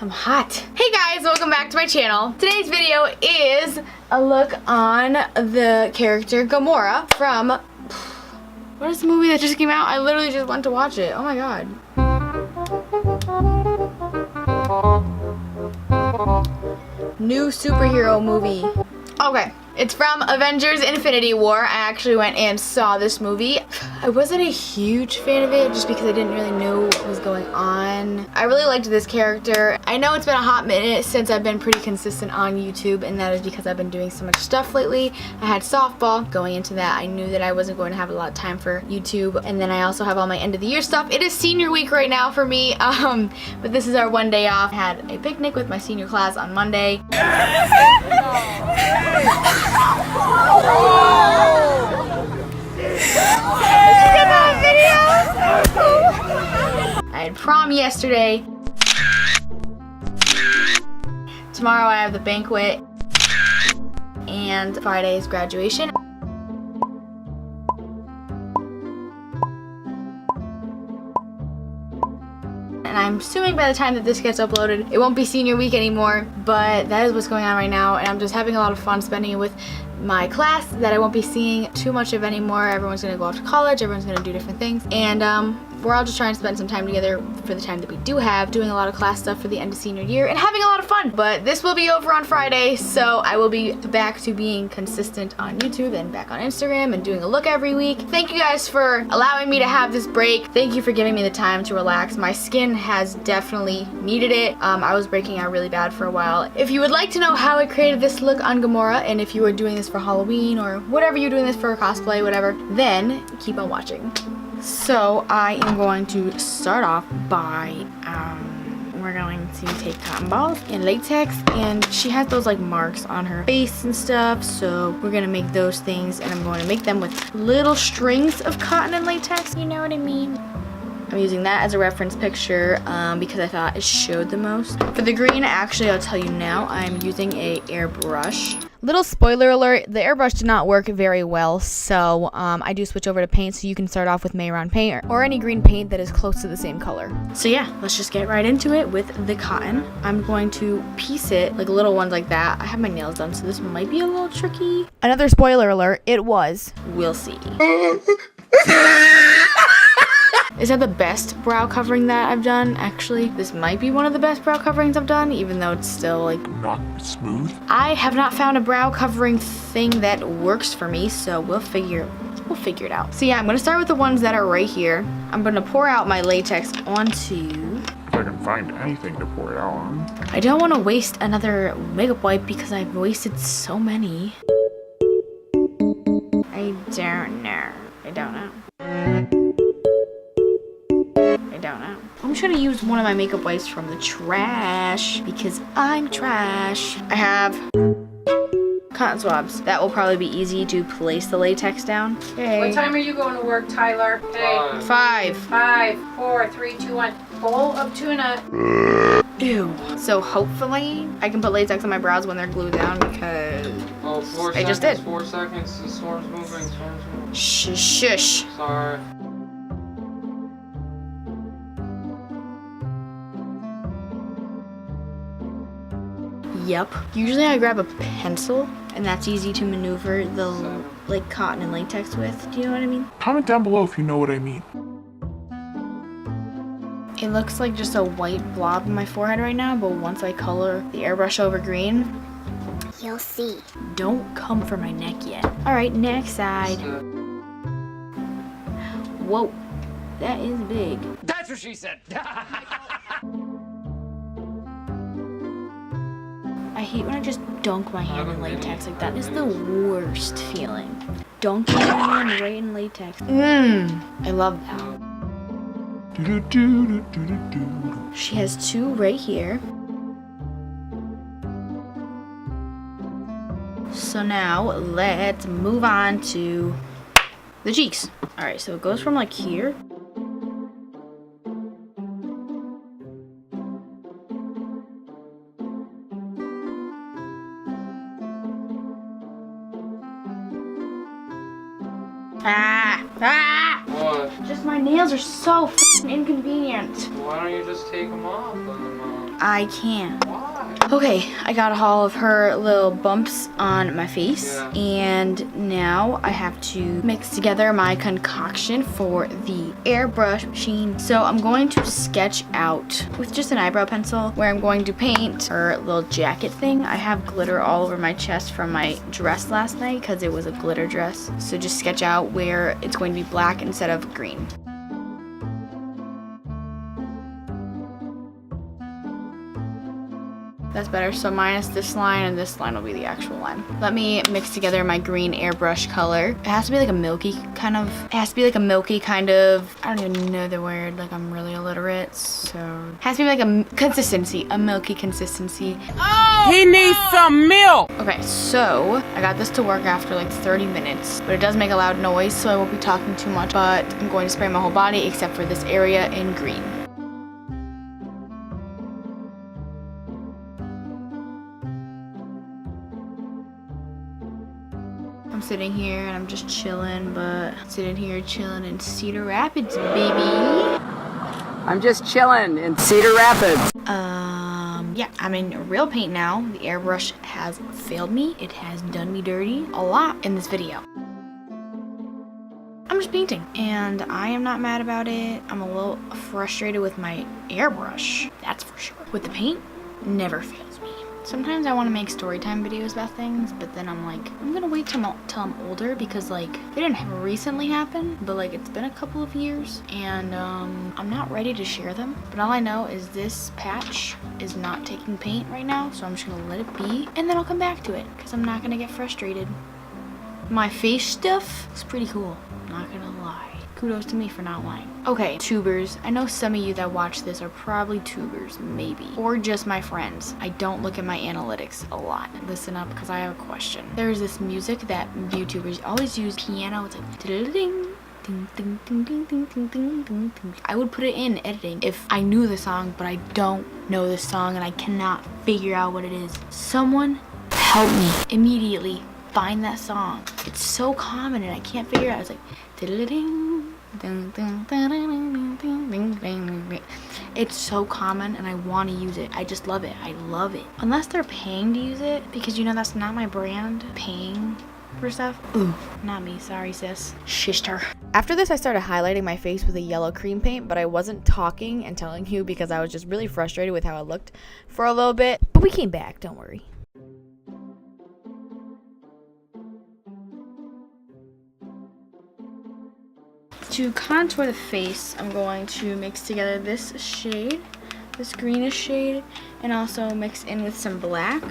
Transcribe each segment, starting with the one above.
I'm hot. Hey guys, welcome back to my channel. Today's video is a look on the character Gamora from... What is the movie that just came out? I literally just went to watch it. Oh my god. New superhero movie. Okay. It's from Avengers Infinity War. I actually went and saw this movie. I wasn't a huge fan of it just because I didn't really know what was going on. I really liked this character. I know it's been a hot minute since I've been pretty consistent on YouTube, and that is because I've been doing so much stuff lately. I had softball. Going into that, I knew that I wasn't going to have a lot of time for YouTube, and then I also have all my end of the year stuff. It is senior week right now for me, but this is our one day off. I had a picnic with my senior class on Monday. I had prom yesterday. Tomorrow I have the banquet. And Friday is graduation. And I'm assuming by the time that this gets uploaded, it won't be senior week anymore, but that is what's going on right now, and I'm just having a lot of fun spending it with my class that I won't be seeing too much of anymore. Everyone's gonna go off to college, everyone's gonna do different things, and we're all just trying to spend some time together for the time that we do have, doing a lot of class stuff for the end of senior year and having a lot of fun. But this will be over on Friday, so I will be back to being consistent on YouTube and back on Instagram and doing a look every week. Thank you guys for allowing me to have this break. Thank you for giving me the time to relax. My skin has definitely needed it. I was breaking out really bad for a while. If you would like to know how I created this look on Gamora, and if you are doing this for Halloween or whatever you're doing this for, cosplay, whatever, then keep on watching. So I am going to start off by, we're going to take cotton balls and latex, and she has those like marks on her face and stuff, so we're gonna make those things, and I'm going to make them with little strings of cotton and latex, you know what I mean? I'm using that as a reference picture because I thought it showed the most. For the green, actually, I'll tell you now, I'm using a airbrush. Little spoiler alert, the airbrush did not work very well, so I do switch over to paint, so you can start off with Mayron paint or any green paint that is close to the same color. So yeah, let's just get right into it with the cotton. I'm going to piece it, like little ones like that. I have my nails done, so this might be a little tricky. Another spoiler alert, it was. We'll see. Is that the best brow covering that I've done? Actually, this might be one of the best brow coverings I've done, even though it's still like not smooth. I have not found a brow covering thing that works for me, so we'll figure it out. So yeah, I'm gonna start with the ones that are right here. I'm gonna pour out my latex onto... If I can find anything to pour it out on. I don't want to waste another makeup wipe because I've wasted so many. I don't know. I'm just gonna use one of my makeup wipes from the trash because I'm trash. I have cotton swabs. That will probably be easy to place the latex down. Okay. What time are you going to work, Tyler? Okay. 5. 5, 4, 3, 2, 1. Bowl of tuna. Ew. So hopefully I can put latex on my brows when they're glued down because I just did. 4 seconds. The storm's moving. Shush. Sorry. Yep. Usually I grab a pencil, and that's easy to maneuver the like cotton and latex with. Do you know what I mean? Comment down below if you know what I mean. It looks like just a white blob on my forehead right now, but once I color the airbrush over green, you'll see. Don't come for my neck yet. All right, next side. Whoa, that is big. That's what she said. I hate when I just dunk my hand in latex. Like, that is the worst feeling. Dunking my hand right in latex. I love that. She has 2 right here. So now, let's move on to the cheeks. Alright, so it goes from like here. What? Just my nails are so f***ing inconvenient. Why don't you just take them off then, Mom? I can. Why? Okay, I got all of her little bumps on my face, Yeah. and now I have to mix together my concoction for the airbrush machine. So I'm going to sketch out with just an eyebrow pencil where I'm going to paint her little jacket thing. I have glitter all over my chest from my dress last night because it was a glitter dress. So just sketch out where it's going to be black instead of green. That's better. So minus this line, and this line will be the actual line. Let me mix together my green airbrush color. It has to be like a milky kind of, I don't even know the word, like I'm really illiterate. So it has to be like a consistency, a milky consistency. Oh! He needs some milk! Okay, so I got this to work after like 30 minutes, but it does make a loud noise, so I won't be talking too much, but I'm going to spray my whole body except for this area in green. I'm sitting here and I'm just chilling, but sitting here chilling in Cedar Rapids, baby. I'm just chilling in Cedar Rapids. Yeah, I'm in real paint now. The airbrush has failed me. It has done me dirty a lot in this video. I'm just painting, and I am not mad about it. I'm a little frustrated with my airbrush, that's for sure. With the paint, never fails me. Sometimes I want to make storytime videos about things, but then I'm like, I'm gonna wait till I'm older because like, they didn't recently happen, but like it's been a couple of years and I'm not ready to share them. But all I know is this patch is not taking paint right now, so I'm just gonna let it be and then I'll come back to it because I'm not gonna get frustrated. My face stuff is pretty cool, not gonna lie. Kudos to me for not lying. Okay, tubers. I know some of you that watch this are probably tubers, maybe. Or just my friends. I don't look at my analytics a lot. Listen up, because I have a question. There's this music that YouTubers always use, piano. It's like ding ding ding ding ding ding ding ding ding ding. I would put it in editing if I knew the song, but I don't know the song and I cannot figure out what it is. Someone help me immediately find that song. It's so common and I can't figure it out. It's like ding. It's so common and I want to use it. I just love it. I love it. Unless they're paying to use it, because you know that's not my brand. Paying for stuff. Ooh, not me. Sorry, sis. Sister. After this, I started highlighting my face with a yellow cream paint, but I wasn't talking and telling you because I was just really frustrated with how it looked for a little bit. But we came back. Don't worry. To contour the face, I'm going to mix together this shade, this greenish shade, and also mix in with some black.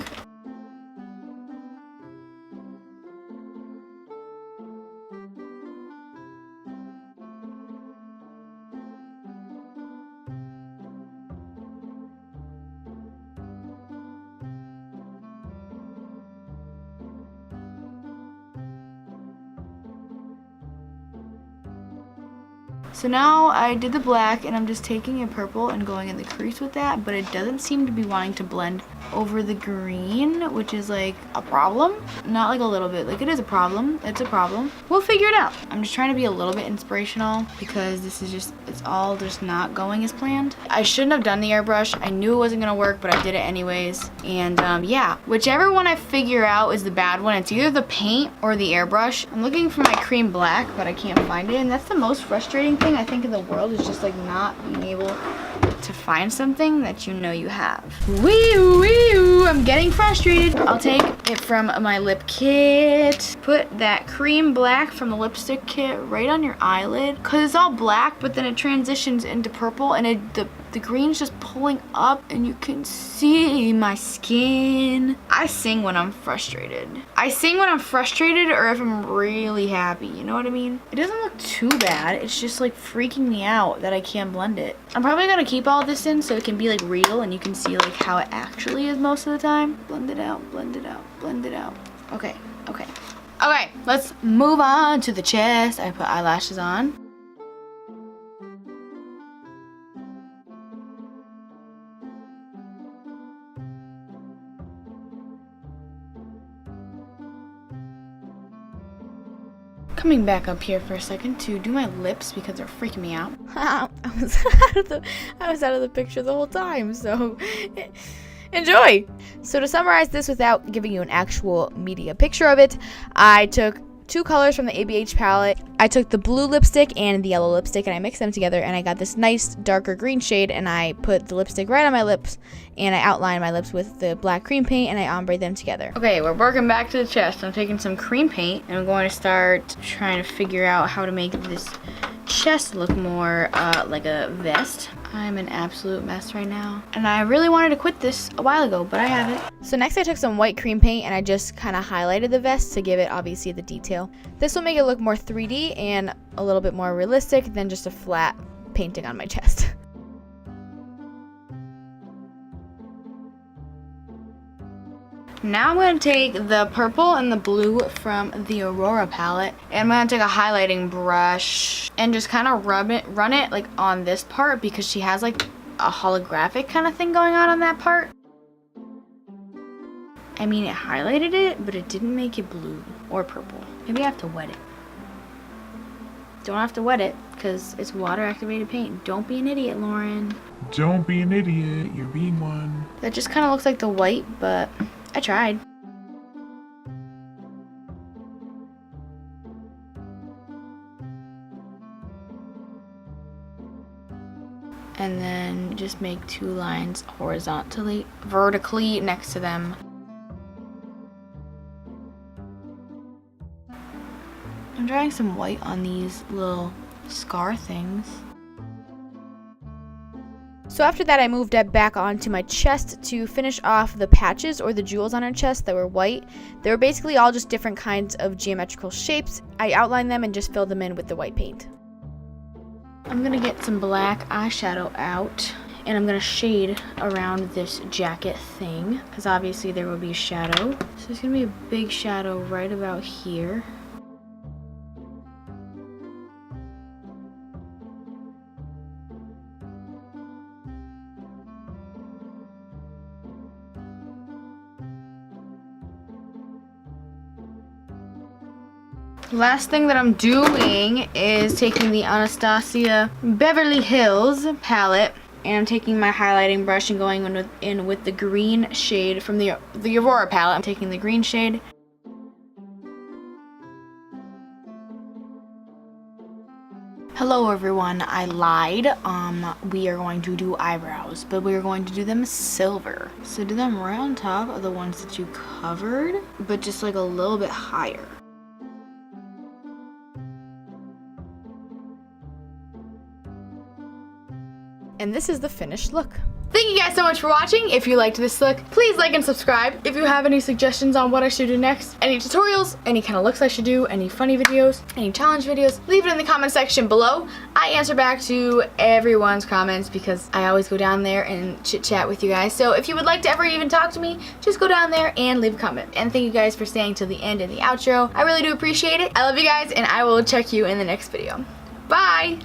So now I did the black and I'm just taking a purple and going in the crease with that, but it doesn't seem to be wanting to blend over the green, which is like a problem. Not like a little bit, like it is a problem. It's a problem. We'll figure it out. I'm just trying to be a little bit inspirational because this is just, it's all just not going as planned. I shouldn't have done the airbrush. I knew it wasn't gonna work, but I did it anyways. And yeah, whichever one I figure out is the bad one. It's either the paint or the airbrush. I'm looking for my cream black, but I can't find it. And that's the most frustrating thing I think in the world, is just like not being able to find something that you know you have. Wee, I'm getting frustrated. I'll take it from my lip kit. Put that cream black from the lipstick kit right on your eyelid, because it's all black, but then it transitions into purple, and the green's just pulling up, and you can see my skin. I sing when I'm frustrated. I sing when I'm frustrated or if I'm really happy, you know what I mean? It doesn't look too bad. It's just like freaking me out that I can't blend it. I'm probably gonna keep all this in so it can be like real and you can see like how it actually is most of the time. Blend it out, blend it out, blend it out. Okay, okay. Okay, let's move on to the chest. I put eyelashes on. Coming back up here for a second to do my lips because they're freaking me out. I was out of the picture the whole time, so enjoy. So to summarize this without giving you an actual media picture of it, I took 2 colors from the ABH palette. I took the blue lipstick and the yellow lipstick and I mixed them together and I got this nice darker green shade, and I put the lipstick right on my lips and I outlined my lips with the black cream paint and I ombre them together. Okay, we're working back to the chest. I'm taking some cream paint and I'm going to start trying to figure out how to make this chest look more like a vest. I'm an absolute mess right now. And I really wanted to quit this a while ago, but I haven't. So next I took some white cream paint and I just kind of highlighted the vest to give it obviously the detail. This will make it look more 3D and a little bit more realistic than just a flat painting on my chest. Now I'm going to take the purple and the blue from the Aurora palette, and I'm going to take a highlighting brush and just kind of run it like on this part, because she has like a holographic kind of thing going on that part. I mean, it highlighted it, but it didn't make it blue or purple. Maybe I have to wet it. Don't have to wet it because it's water activated paint. Don't be an idiot, Lauren. Don't be an idiot. You're being one. That just kind of looks like the white, but I tried. And then just make 2 lines vertically next to them. I'm drawing some white on these little scar things. So after that I moved it back onto my chest to finish off the patches or the jewels on her chest that were white. They were basically all just different kinds of geometrical shapes. I outlined them and just filled them in with the white paint. I'm gonna get some black eyeshadow out and I'm gonna shade around this jacket thing because obviously there will be a shadow. So there's gonna be a big shadow right about here. Last thing that I'm doing is taking the Anastasia Beverly Hills palette, and I'm taking my highlighting brush and going in with the green shade from the Aurora palette. I'm taking the green shade. Hello everyone, I lied. We are going to do eyebrows, but we are going to do them silver. So do them right on top of the ones that you covered, but just like a little bit higher. And this is the finished look. Thank you guys so much for watching. If you liked this look, please like and subscribe. If you have any suggestions on what I should do next, any tutorials, any kind of looks I should do, any funny videos, any challenge videos, leave it in the comment section below. I answer back to everyone's comments because I always go down there and chit chat with you guys. So if you would like to ever even talk to me, just go down there and leave a comment. And thank you guys for staying till the end in the outro. I really do appreciate it. I love you guys and I will check you in the next video. Bye!